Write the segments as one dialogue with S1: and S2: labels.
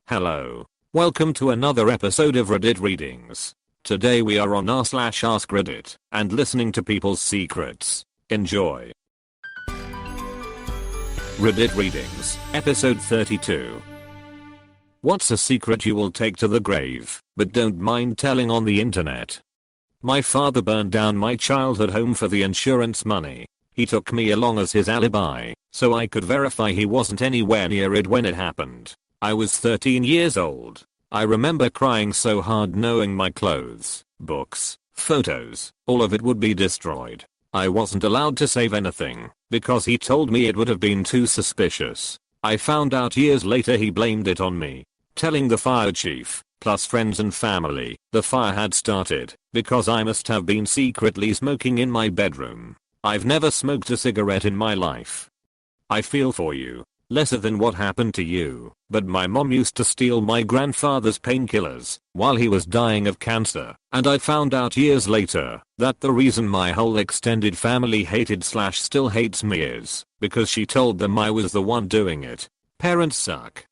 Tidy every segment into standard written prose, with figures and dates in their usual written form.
S1: Hello. Welcome to another episode of Reddit Readings. Today we are on r/ask Reddit and listening to people's secrets. Enjoy. Reddit Readings, episode 32. What's a secret you will take to the grave, but don't mind telling on the internet? My father burned down my childhood home for the insurance money. He took me along as his alibi, so I could verify he wasn't anywhere near it when it happened. I was 13 years old. I remember crying so hard knowing my clothes, books, photos, all of it would be destroyed. I wasn't allowed to save anything, because he told me it would have been too suspicious. I found out years later he blamed it on me, telling the fire chief, plus friends and family, the fire had started, because I must have been secretly smoking in my bedroom. I've never smoked a cigarette in my life. I feel for you. Lesser than what happened to you, but my mom used to steal my grandfather's painkillers while he was dying of cancer, and I found out years later that the reason my whole extended family hated/still hates me is because she told them I was the one doing it. Parents suck.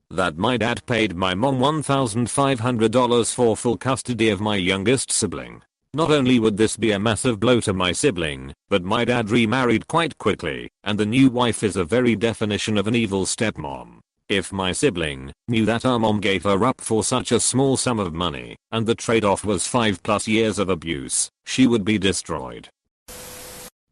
S1: That my dad paid my mom $1,500 for full custody of my youngest sibling. Not only would this be a massive blow to my sibling, but my dad remarried quite quickly, and the new wife is a very definition of an evil stepmom. If my sibling knew that our mom gave her up for such a small sum of money, and the trade-off was 5+ years of abuse, she would be destroyed.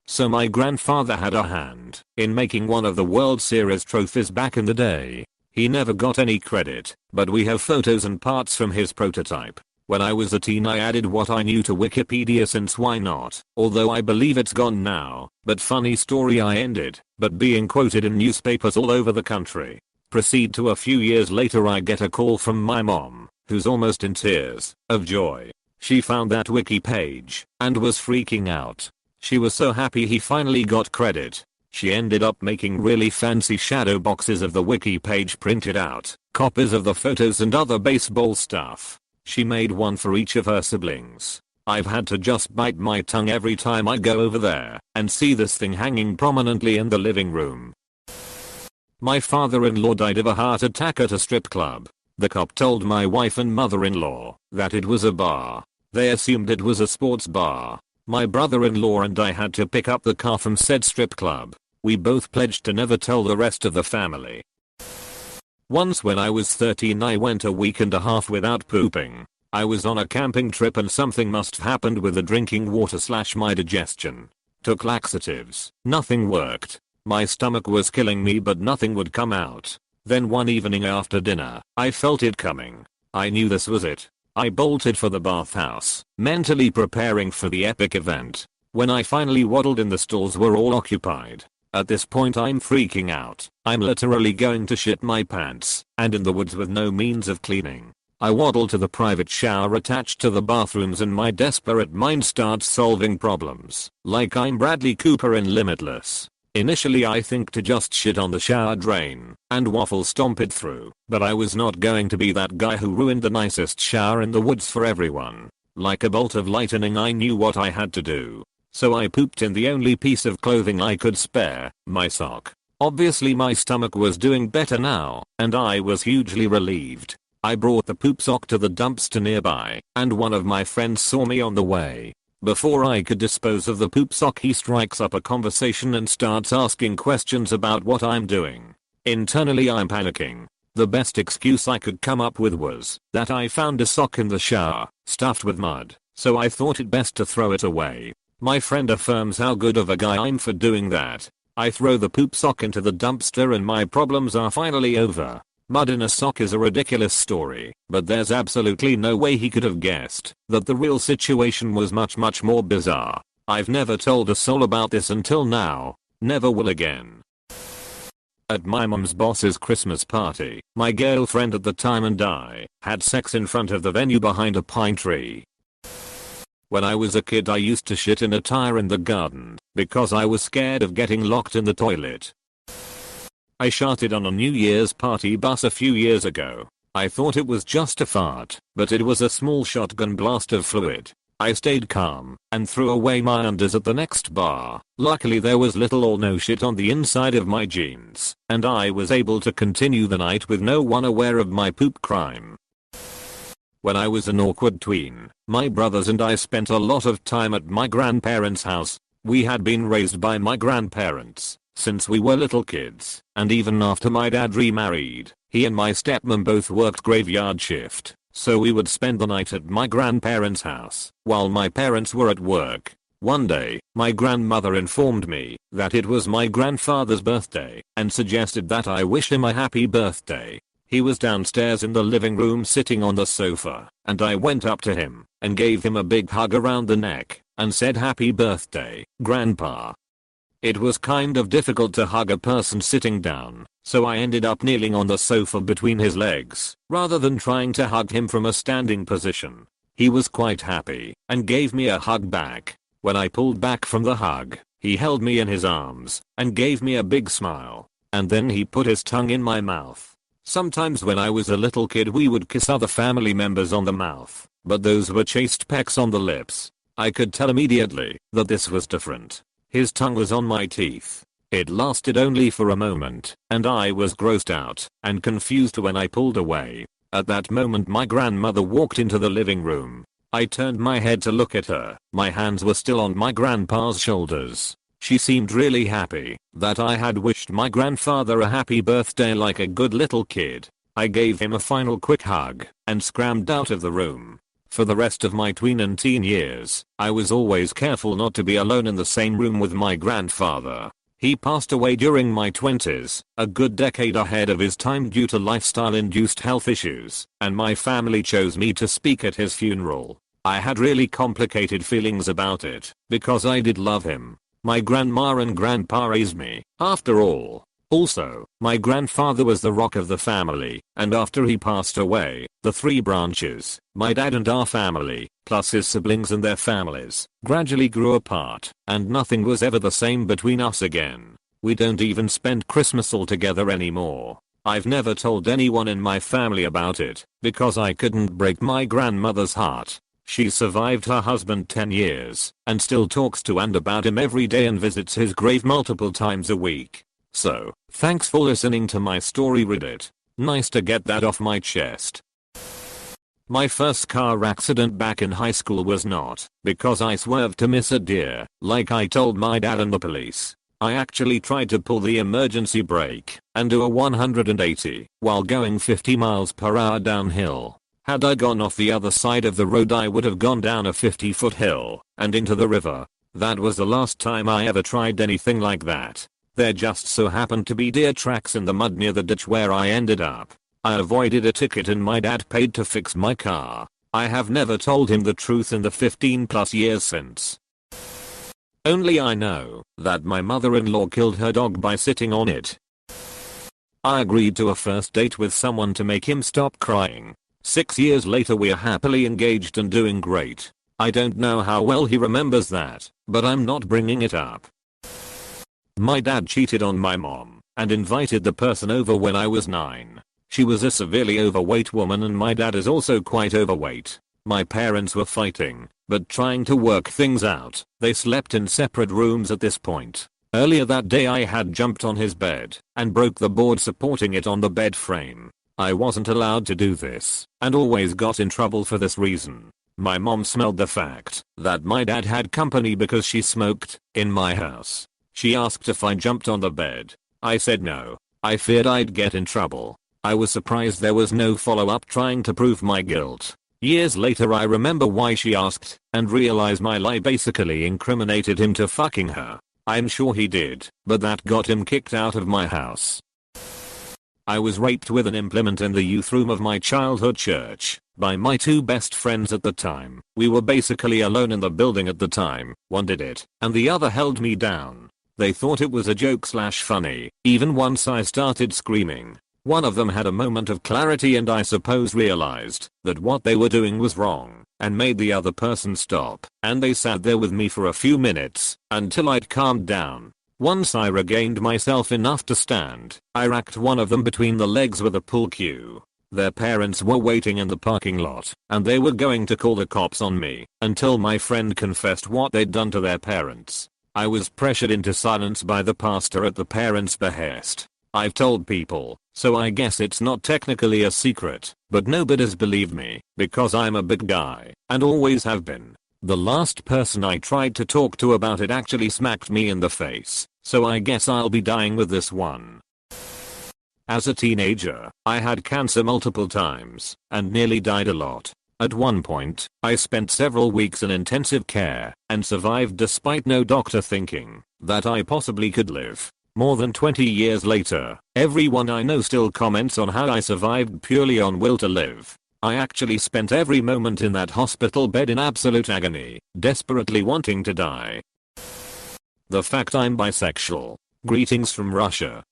S1: So my grandfather had a hand in making one of the World Series trophies back in the day. He never got any credit, but we have photos and parts from his prototype. When I was a teen I added what I knew to Wikipedia since why not, although I believe it's gone now, but funny story I ended, but being quoted in newspapers all over the country. Proceed to a few years later I get a call from my mom, who's almost in tears of joy. She found that wiki page, and was freaking out. She was so happy he finally got credit. She ended up making really fancy shadow boxes of the wiki page printed out, copies of the photos and other baseball stuff. She made one for each of her siblings. I've had to just bite my tongue every time I go over there and see this thing hanging prominently in the living room. My father-in-law died of a heart attack at a strip club. The cop told my wife and mother-in-law that it was a bar. They assumed it was a sports bar. My brother-in-law and I had to pick up the car from said strip club. We both pledged to never tell the rest of the family. Once when I was 13 I went a week and a half without pooping. I was on a camping trip and something must have happened with the drinking water/my digestion. Took laxatives. Nothing worked. My stomach was killing me but nothing would come out. Then one evening after dinner, I felt it coming. I knew this was it. I bolted for the bathhouse, mentally preparing for the epic event. When I finally waddled in the stalls were all occupied. At this point I'm freaking out. I'm literally going to shit my pants, and in the woods with no means of cleaning. I waddle to the private shower attached to the bathrooms and my desperate mind starts solving problems, like I'm Bradley Cooper in Limitless. Initially I think to just shit on the shower drain and waffle stomp it through, but I was not going to be that guy who ruined the nicest shower in the woods for everyone. Like a bolt of lightning I knew what I had to do. So I pooped in the only piece of clothing I could spare, my sock. Obviously my stomach was doing better now, and I was hugely relieved. I brought the poop sock to the dumpster nearby, and one of my friends saw me on the way. Before I could dispose of the poop sock he strikes up a conversation and starts asking questions about what I'm doing. Internally I'm panicking. The best excuse I could come up with was that I found a sock in the shower, stuffed with mud, so I thought it best to throw it away. My friend affirms how good of a guy I'm for doing that. I throw the poop sock into the dumpster and my problems are finally over. Mud in a sock is a ridiculous story, but there's absolutely no way he could have guessed that the real situation was much more bizarre. I've never told a soul about this until now. Never will again. At my mom's boss's Christmas party, my girlfriend at the time and I had sex in front of the venue behind a pine tree. When I was a kid I used to shit in a tire in the garden because I was scared of getting locked in the toilet. I sharted on a New Year's party bus a few years ago. I thought it was just a fart, but it was a small shotgun blast of fluid. I stayed calm and threw away my undies at the next bar. Luckily there was little or no shit on the inside of my jeans, and I was able to continue the night with no one aware of my poop crime. When I was an awkward tween, my brothers and I spent a lot of time at my grandparents' house. We had been raised by my grandparents since we were little kids, and even after my dad remarried, he and my stepmom both worked graveyard shift. So we would spend the night at my grandparents' house while my parents were at work. One day, my grandmother informed me that it was my grandfather's birthday and suggested that I wish him a happy birthday. He was downstairs in the living room sitting on the sofa, and I went up to him and gave him a big hug around the neck and said, "Happy birthday, Grandpa." It was kind of difficult to hug a person sitting down, so I ended up kneeling on the sofa between his legs, rather than trying to hug him from a standing position. He was quite happy, and gave me a hug back. When I pulled back from the hug, he held me in his arms, and gave me a big smile, and then he put his tongue in my mouth. Sometimes when I was a little kid we would kiss other family members on the mouth, but those were chaste pecks on the lips. I could tell immediately that this was different. His tongue was on my teeth. It lasted only for a moment, and I was grossed out and confused when I pulled away. At that moment my grandmother walked into the living room. I turned my head to look at her. My hands were still on my grandpa's shoulders. She seemed really happy that I had wished my grandfather a happy birthday like a good little kid. I gave him a final quick hug and scrambled out of the room. For the rest of my tween and teen years, I was always careful not to be alone in the same room with my grandfather. He passed away during my 20s, a good decade ahead of his time due to lifestyle-induced health issues, and my family chose me to speak at his funeral. I had really complicated feelings about it, because I did love him. My grandma and grandpa raised me, after all. Also, my grandfather was the rock of the family, and after he passed away, the three branches, my dad and our family, plus his siblings and their families, gradually grew apart, and nothing was ever the same between us again. We don't even spend Christmas all together anymore. I've never told anyone in my family about it, because I couldn't break my grandmother's heart. She survived her husband 10 years, and still talks to and about him every day and visits his grave multiple times a week. So, thanks for listening to my story, Reddit. Nice to get that off my chest. My first car accident back in high school was not because I swerved to miss a deer, like I told my dad and the police. I actually tried to pull the emergency brake and do a 180 while going 50 miles per hour downhill. Had I gone off the other side of the road I would have gone down a 50-foot hill and into the river. That was the last time I ever tried anything like that. There just so happened to be deer tracks in the mud near the ditch where I ended up. I avoided a ticket and my dad paid to fix my car. I have never told him the truth in the 15+ years since. Only I know that my mother-in-law killed her dog by sitting on it. I agreed to a first date with someone to make him stop crying. 6 years later we're happily engaged and doing great. I don't know how well he remembers that, but I'm not bringing it up. My dad cheated on my mom and invited the person over when I was 9. She was a severely overweight woman and my dad is also quite overweight. My parents were fighting, but trying to work things out. They slept in separate rooms at this point. Earlier that day I had jumped on his bed and broke the board supporting it on the bed frame. I wasn't allowed to do this and always got in trouble for this reason. My mom smelled the fact that my dad had company because she smoked in my house. She asked if I jumped on the bed. I said no. I feared I'd get in trouble. I was surprised there was no follow-up trying to prove my guilt. Years later I remember why she asked and realized my lie basically incriminated him to fucking her. I'm sure he did, but that got him kicked out of my house. I was raped with an implement in the youth room of my childhood church by my two best friends at the time. We were basically alone in the building at the time. One did it, and the other held me down. They thought it was a joke/funny, even once I started screaming. One of them had a moment of clarity and I suppose realized that what they were doing was wrong and made the other person stop, and they sat there with me for a few minutes until I'd calmed down. Once I regained myself enough to stand, I racked one of them between the legs with a pull cue. Their parents were waiting in the parking lot, and they were going to call the cops on me until my friend confessed what they'd done to their parents. I was pressured into silence by the pastor at the parents' behest. I've told people, so I guess it's not technically a secret, but nobody's believed me because I'm a big guy and always have been. The last person I tried to talk to about it actually smacked me in the face, so I guess I'll be dying with this one. As a teenager, I had cancer multiple times and nearly died a lot. At one point, I spent several weeks in intensive care and survived despite no doctor thinking that I possibly could live. More than 20 years later, everyone I know still comments on how I survived purely on will to live. I actually spent every moment in that hospital bed in absolute agony, desperately wanting to die. The fact I'm bisexual. Greetings from Russia.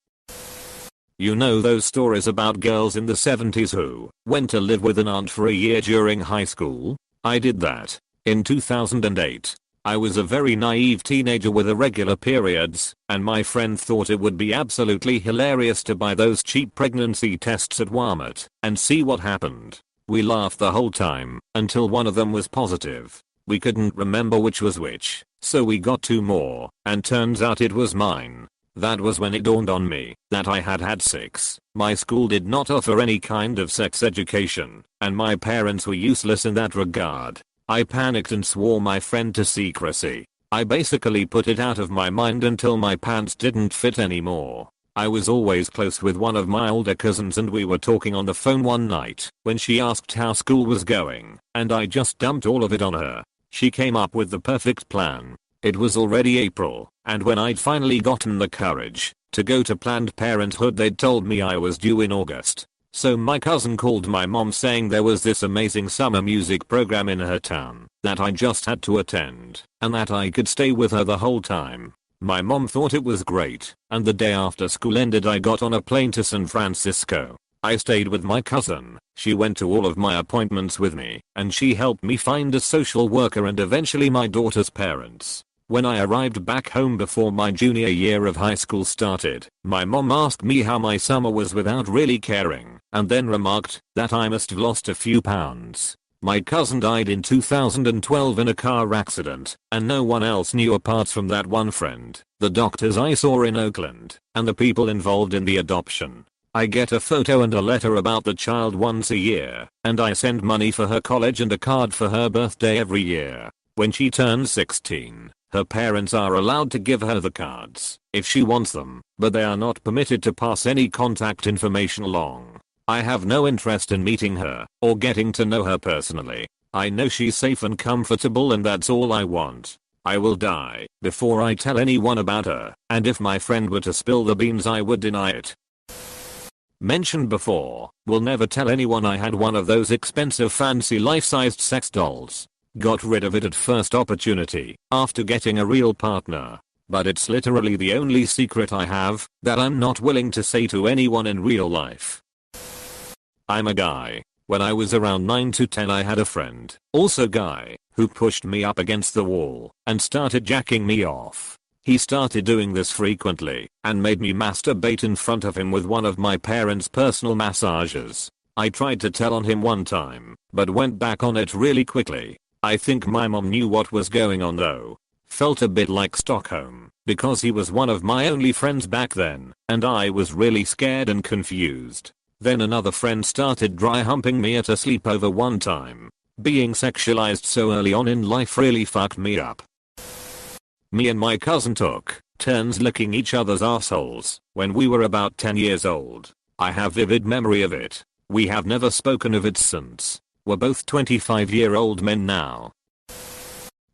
S1: You know those stories about girls in the 70s who went to live with an aunt for a year during high school? I did that. In 2008. I was a very naive teenager with irregular periods, and my friend thought it would be absolutely hilarious to buy those cheap pregnancy tests at Walmart and see what happened. We laughed the whole time until one of them was positive. We couldn't remember which was which, so we got 2 more, and turns out it was mine. That was when it dawned on me that I had had 6. My school did not offer any kind of sex education, and my parents were useless in that regard. I panicked and swore my friend to secrecy. I basically put it out of my mind until my pants didn't fit anymore. I was always close with one of my older cousins, and we were talking on the phone one night when she asked how school was going, and I just dumped all of it on her. She came up with the perfect plan. It was already April, and when I'd finally gotten the courage to go to Planned Parenthood, they'd told me I was due in August. So my cousin called my mom saying there was this amazing summer music program in her town that I just had to attend and that I could stay with her the whole time. My mom thought it was great, and the day after school ended I got on a plane to San Francisco. I stayed with my cousin. She went to all of my appointments with me, and she helped me find a social worker and eventually my daughter's parents. When I arrived back home before my junior year of high school started, my mom asked me how my summer was without really caring, and then remarked that I must have lost a few pounds. My cousin died in 2012 in a car accident, and no one else knew apart from that one friend, the doctors I saw in Oakland, and the people involved in the adoption. I get a photo and a letter about the child once a year, and I send money for her college and a card for her birthday every year. When she turns 16, her parents are allowed to give her the cards if she wants them, but they are not permitted to pass any contact information along. I have no interest in meeting her or getting to know her personally. I know she's safe and comfortable, and that's all I want. I will die before I tell anyone about her, and if my friend were to spill the beans I would deny it. Mentioned before, will never tell anyone I had one of those expensive fancy life-sized sex dolls. Got rid of it at first opportunity after getting a real partner. But it's literally the only secret I have that I'm not willing to say to anyone in real life. I'm a guy. When I was around 9 to 10 I had a friend, also guy, who pushed me up against the wall and started jacking me off. He started doing this frequently and made me masturbate in front of him with one of my parents' personal massagers. I tried to tell on him one time, but went back on it really quickly. I think my mom knew what was going on though. Felt a bit like Stockholm, because he was one of my only friends back then, and I was really scared and confused. Then another friend started dry humping me at a sleepover one time. Being sexualized so early on in life really fucked me up. Me and my cousin took turns licking each other's assholes when we were about 10 years old. I have vivid memory of it. We have never spoken of it since. We're both 25-year-old men now.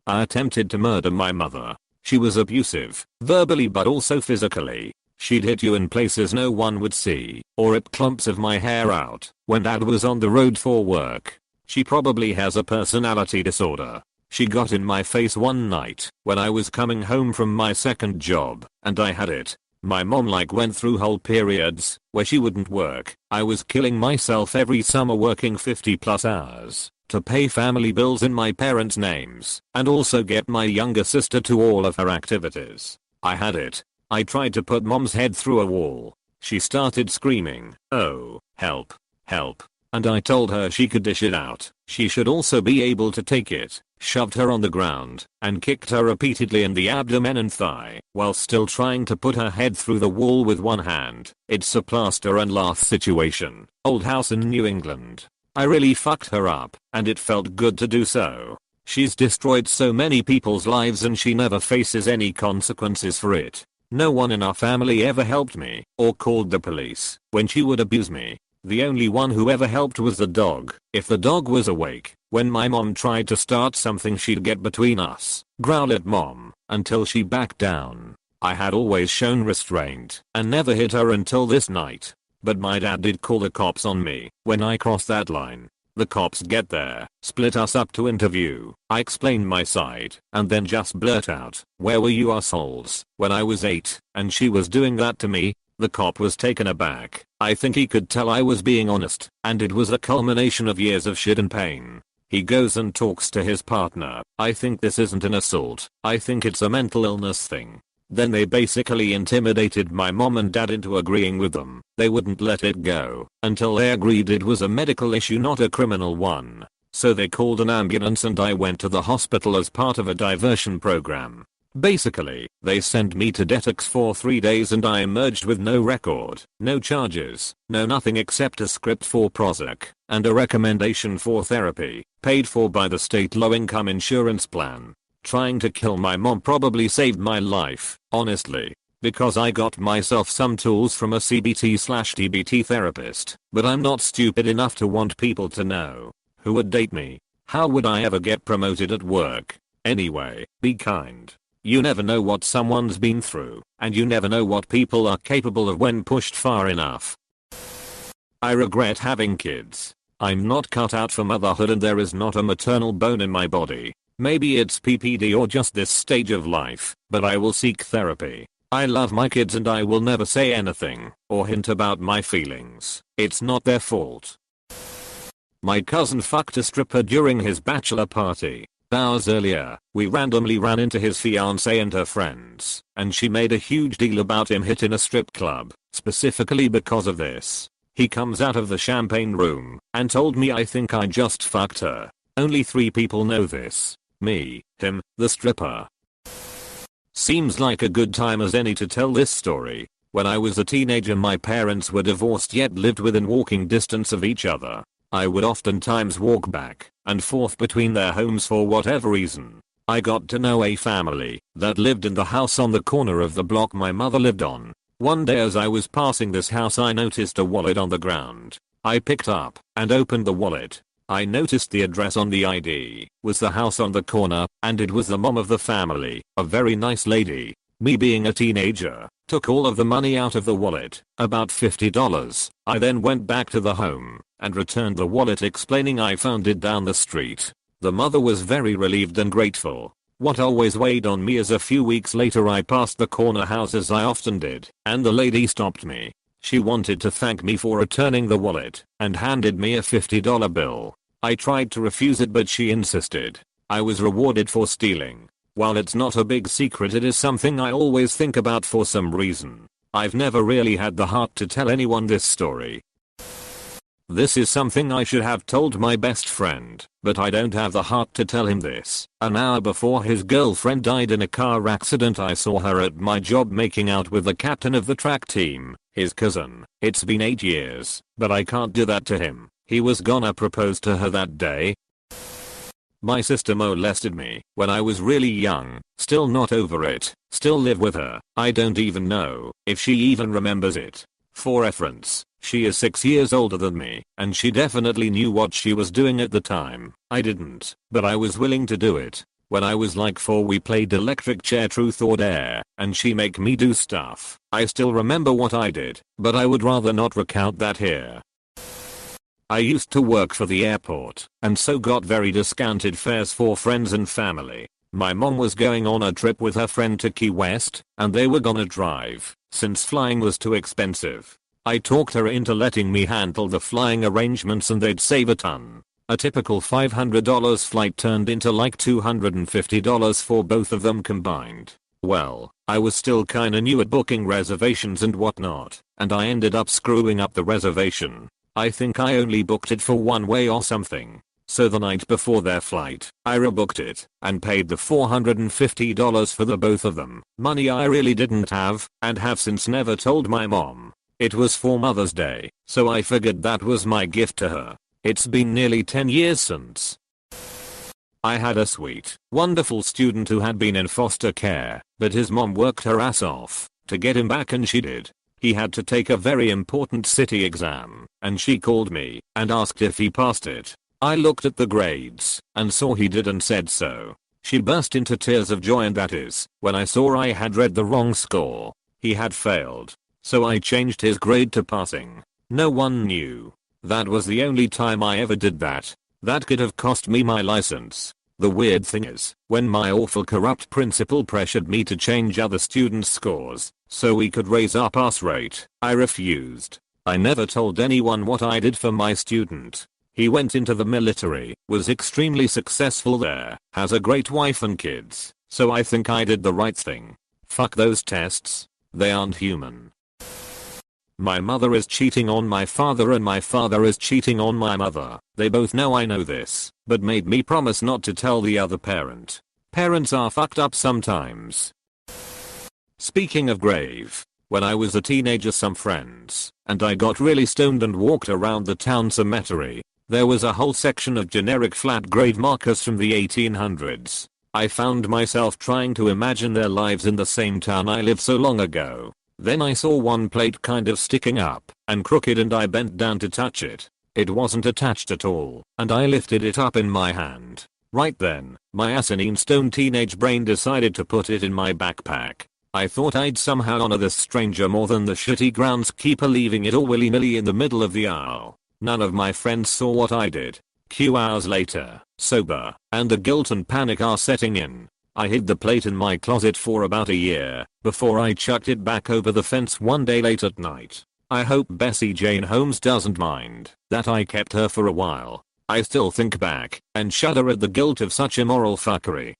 S1: I attempted to murder my mother. She was abusive, verbally but also physically. She'd hit you in places no one would see, or rip clumps of my hair out when dad was on the road for work. She probably has a personality disorder. She got in my face one night when I was coming home from my second job, and I had it. My mom went through whole periods where she wouldn't work. I was killing myself every summer working 50+ hours to pay family bills in my parents' names and also get my younger sister to all of her activities. I had it. I tried to put mom's head through a wall. She started screaming, "Oh, help, help." and I told her she could dish it out. She should also be able to take it. Shoved her on the ground and kicked her repeatedly in the abdomen and thigh while still trying to put her head through the wall with one hand. It's a plaster and lath situation. Old house in New England. I really fucked her up, and it felt good to do so. She's destroyed so many people's lives and she never faces any consequences for it. No one in our family ever helped me or called the police when she would abuse me. The only one who ever helped was the dog. If the dog was awake, when my mom tried to start something she'd get between us, growl at mom, until she backed down. I had always shown restraint and never hit her until this night. But my dad did call the cops on me when I crossed that line. The cops get there, split us up to interview. I explained my side, and then just blurt out, "Where were you assholes when I was 8 and she was doing that to me?" The cop was taken aback. I think he could tell I was being honest, and it was a culmination of years of shit and pain. He goes and talks to his partner. "I think this isn't an assault. I think it's a mental illness thing." Then they basically intimidated my mom and dad into agreeing with them. They wouldn't let it go until they agreed it was a medical issue, not a criminal one. So they called an ambulance and I went to the hospital as part of a diversion program. Basically, they sent me to detox for 3 days and I emerged with no record, no charges, no nothing except a script for Prozac, and a recommendation for therapy, paid for by the state low-income insurance plan. Trying to kill my mom probably saved my life, honestly, because I got myself some tools from a CBT/DBT therapist, but I'm not stupid enough to want people to know. Who would date me? How would I ever get promoted at work? Anyway, be kind. You never know what someone's been through, and you never know what people are capable of when pushed far enough. I regret having kids. I'm not cut out for motherhood and there is not a maternal bone in my body. Maybe it's PPD or just this stage of life, but I will seek therapy. I love my kids and I will never say anything or hint about my feelings. It's not their fault. My cousin fucked a stripper during his bachelor party. Hours earlier, we randomly ran into his fiancée and her friends, and she made a huge deal about him hitting a strip club, specifically because of this. He comes out of the champagne room and told me I think I just fucked her. Only 3 people know this. Me, him, the stripper. Seems like a good time as any to tell this story. When I was a teenager my parents were divorced yet lived within walking distance of each other. I would oftentimes walk back and forth between their homes for whatever reason. I got to know a family that lived in the house on the corner of the block my mother lived on. One day as I was passing this house I noticed a wallet on the ground. I picked up and opened the wallet. I noticed the address on the ID was the house on the corner, and it was the mom of the family, a very nice lady. Me being a teenager, took all of the money out of the wallet, about $50. I then went back to the home and returned the wallet explaining I found it down the street. The mother was very relieved and grateful. What always weighed on me is a few weeks later I passed the corner house as I often did, and the lady stopped me. She wanted to thank me for returning the wallet and handed me a $50 bill. I tried to refuse it but she insisted. I was rewarded for stealing. While it's not a big secret it is something I always think about for some reason. I've never really had the heart to tell anyone this story. This is something I should have told my best friend, but I don't have the heart to tell him this. An hour before his girlfriend died in a car accident I saw her at my job making out with the captain of the track team, his cousin. It's been 8 years, but I can't do that to him. He was gonna propose to her that day. My sister molested me when I was really young, still not over it, still live with her. I don't even know if she even remembers it. For reference, she is 6 years older than me, and she definitely knew what she was doing at the time. I didn't, but I was willing to do it. When I was like 4 we played electric chair truth or dare, and she make me do stuff. I still remember what I did, but I would rather not recount that here. I used to work for the airport, and so got very discounted fares for friends and family. My mom was going on a trip with her friend to Key West, and they were gonna drive, since flying was too expensive. I talked her into letting me handle the flying arrangements and they'd save a ton. A typical $500 flight turned into like $250 for both of them combined. Well, I was still kinda new at booking reservations and whatnot, and I ended up screwing up the reservation. I think I only booked it for one way or something. So the night before their flight, I rebooked it and paid the $450 for the both of them. Money I really didn't have and have since never told my mom. It was for Mother's Day, so I figured that was my gift to her. It's been nearly 10 years since. I had a sweet, wonderful student who had been in foster care, but his mom worked her ass off to get him back and she did. He had to take a very important city exam, and she called me and asked if he passed it. I looked at the grades and saw he did and said so. She burst into tears of joy, and that is when I saw I had read the wrong score. He had failed, so I changed his grade to passing. No one knew. That was the only time I ever did that. That could have cost me my license. The weird thing is, when my awful corrupt principal pressured me to change other students' scores so we could raise our pass rate, I refused. I never told anyone what I did for my student. He went into the military, was extremely successful there, has a great wife and kids, so I think I did the right thing. Fuck those tests. They aren't human. My mother is cheating on my father and my father is cheating on my mother. They both know I know this, but made me promise not to tell the other parent. Parents are fucked up sometimes. Speaking of grave, when I was a teenager, some friends and I got really stoned and walked around the town cemetery. There was a whole section of generic flat grave markers from the 1800s. I found myself trying to imagine their lives in the same town I lived so long ago. Then I saw one plate kind of sticking up and crooked, and I bent down to touch it. It wasn't attached at all, and I lifted it up in my hand. Right then, my asinine stone teenage brain decided to put it in my backpack. I thought I'd somehow honor this stranger more than the shitty groundskeeper leaving it all willy-nilly in the middle of the aisle. None of my friends saw what I did. Few hours later, sober, and the guilt and panic are setting in. I hid the plate in my closet for about a year before I chucked it back over the fence one day late at night. I hope Bessie Jane Holmes doesn't mind that I kept her for a while. I still think back and shudder at the guilt of such immoral fuckery.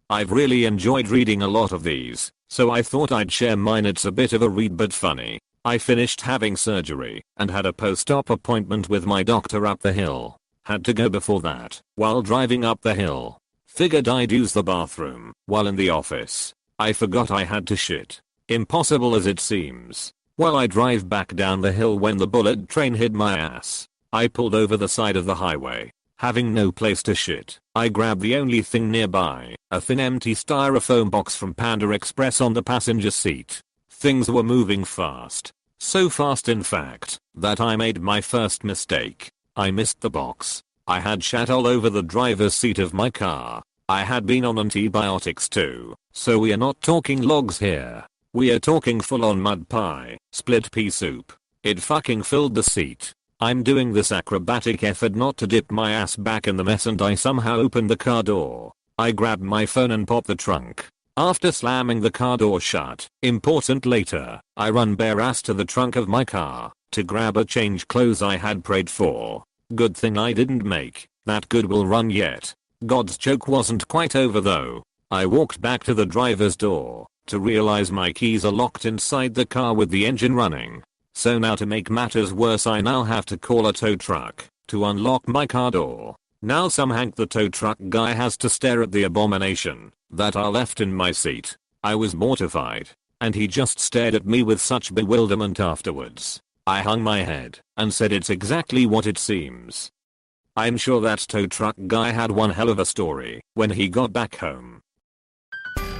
S1: I've really enjoyed reading a lot of these, so I thought I'd share mine. It's a bit of a read but funny. I finished having surgery and had a post-op appointment with my doctor up the hill. Had to go before that. While driving up the hill, figured I'd use the bathroom while in the office. I forgot I had to shit. Impossible as it seems. While I drive back down the hill when the bullet train hit my ass. I pulled over the side of the highway. Having no place to shit, I grabbed the only thing nearby, a thin empty styrofoam box from Panda Express on the passenger seat. Things were moving fast. So fast in fact, that I made my first mistake. I missed the box. I had shat all over the driver's seat of my car. I had been on antibiotics too, so we are not talking logs here. We are talking full on mud pie, split pea soup. It fucking filled the seat. I'm doing this acrobatic effort not to dip my ass back in the mess, and I somehow opened the car door. I grabbed my phone and popped the trunk. After slamming the car door shut, important later, I run bare ass to the trunk of my car to grab a change clothes I had prayed for. Good thing I didn't make that Goodwill run yet. God's joke wasn't quite over though. I walked back to the driver's door to realize my keys are locked inside the car with the engine running. So now to make matters worse, I now have to call a tow truck to unlock my car door. Now some Hank the tow truck guy has to stare at the abomination that I left in my seat. I was mortified, and he just stared at me with such bewilderment afterwards. I hung my head and said, it's exactly what it seems. I'm sure that tow truck guy had one hell of a story when he got back home.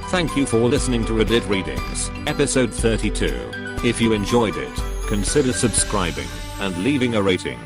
S1: Thank you for listening to Reddit Readings, episode 32. If you enjoyed it, consider subscribing and leaving a rating.